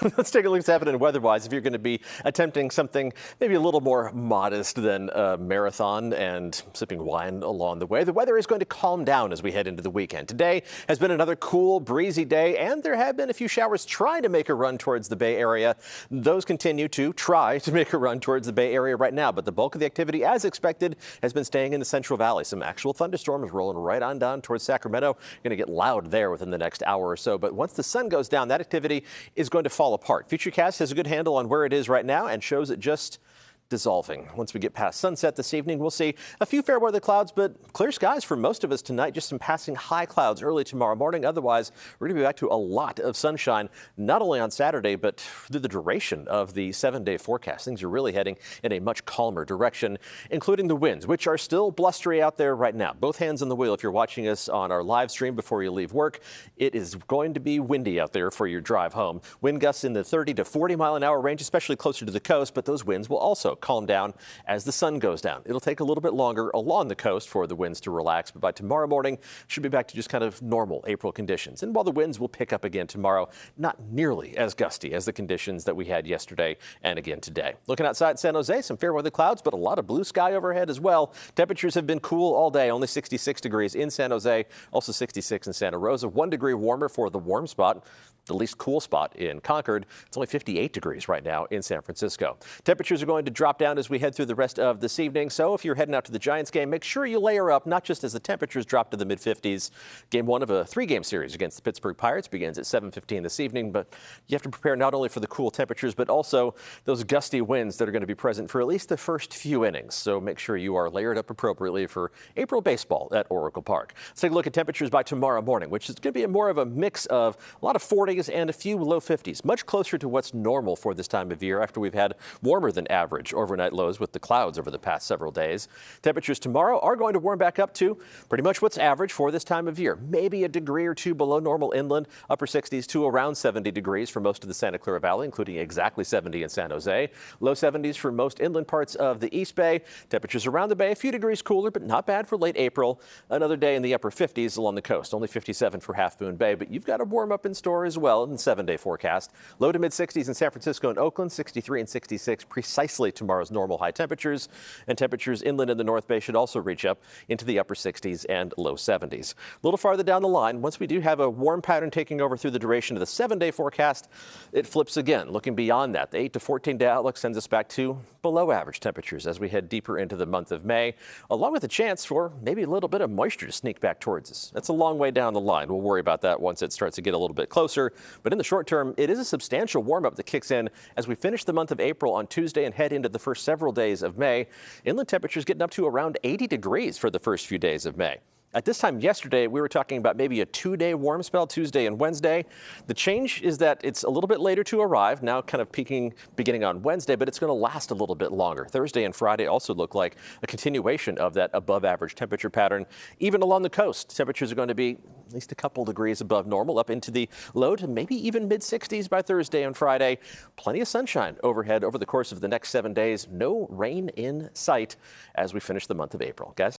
Let's take a look at what's happening weather-wise. If you're going to be attempting something maybe a little more modest than a marathon and sipping wine along the way, the weather is going to calm down as we head into the weekend. Today has been another cool, breezy day, and there have been a few showers trying to make a run towards the Bay Area. Those continue to try to make a run towards the Bay Area right now, but the bulk of the activity, as expected, has been staying in the Central Valley. Some actual thunderstorms rolling right on down towards Sacramento. Going to get loud there within the next hour or so, but once the sun goes down, that activity is going to fall apart. Futurecast has a good handle on where it is right now and shows it just dissolving. Once we get past sunset this evening, we'll see a few fair weather clouds, but clear skies for most of us tonight. Just some passing high clouds early tomorrow morning. Otherwise, we're going to be back to a lot of sunshine, not only on Saturday, but through the duration of the 7-day forecast. Things are really heading in a much calmer direction, including the winds, which are still blustery out there right now. Both hands on the wheel if you're watching us on our live stream before you leave work. It is going to be windy out there for your drive home. Wind gusts in the 30 to 40 mile an hour range, especially closer to the coast, but those winds will also calm down as the sun goes down. It'll take a little bit longer along the coast for the winds to relax, but by tomorrow morning, should be back to just kind of normal April conditions. And while the winds will pick up again tomorrow, not nearly as gusty as the conditions that we had yesterday and again today. Looking outside San Jose, some fair weather clouds, but a lot of blue sky overhead as well. Temperatures have been cool all day, only 66 degrees in San Jose, also 66 in Santa Rosa. 1 degree warmer for the warm spot. The least cool spot in Concord. It's only 58 degrees right now in San Francisco. Temperatures are going to drop down as we head through the rest of this evening. So if you're heading out to the Giants game, make sure you layer up, not just as the temperatures drop to the mid-50s. Game one of a 3-game series against the Pittsburgh Pirates begins at 7:15 this evening. But you have to prepare not only for the cool temperatures, but also those gusty winds that are going to be present for at least the first few innings. So make sure you are layered up appropriately for April baseball at Oracle Park. Let's take a look at temperatures by tomorrow morning, which is going to be more of a mix of a lot of 40s and a few low 50s, much closer to what's normal for this time of year after we've had warmer than average overnight lows with the clouds over the past several days. Temperatures tomorrow are going to warm back up to pretty much what's average for this time of year. Maybe a degree or two below normal inland, upper 60s to around 70 degrees for most of the Santa Clara Valley, including exactly 70 in San Jose. Low 70s for most inland parts of the East Bay. Temperatures around the Bay, a few degrees cooler, but not bad for late April. Another day in the upper 50s along the coast, only 57 for Half Moon Bay, but you've got a warm up in store as well in the 7-day forecast. Low to mid 60s in San Francisco and Oakland, 63 and 66, precisely tomorrow's normal high temperatures. And temperatures inland in the North Bay should also reach up into the upper 60s and low 70s. A little farther down the line, once we do have a warm pattern taking over through the duration of the 7-day forecast, it flips again. Looking beyond that, the 8 to 14-day outlook sends us back to below average temperatures as we head deeper into the month of May, along with a chance for maybe a little bit of moisture to sneak back towards us. That's a long way down the line. We'll worry about that once it starts to get a little bit closer. But in the short term, it is a substantial warm-up that kicks in as we finish the month of April on Tuesday and head into the first several days of May. Inland temperatures getting up to around 80 degrees for the first few days of May. At this time yesterday, we were talking about maybe a 2-day warm spell, Tuesday and Wednesday. The change is that it's a little bit later to arrive, now kind of peaking beginning on Wednesday, but it's going to last a little bit longer. Thursday and Friday also look like a continuation of that above average temperature pattern. Even along the coast, temperatures are going to be at least a couple degrees above normal, up into the low to maybe even mid 60s by Thursday and Friday. Plenty of sunshine overhead over the course of the next 7 days. No rain in sight as we finish the month of April. Guys?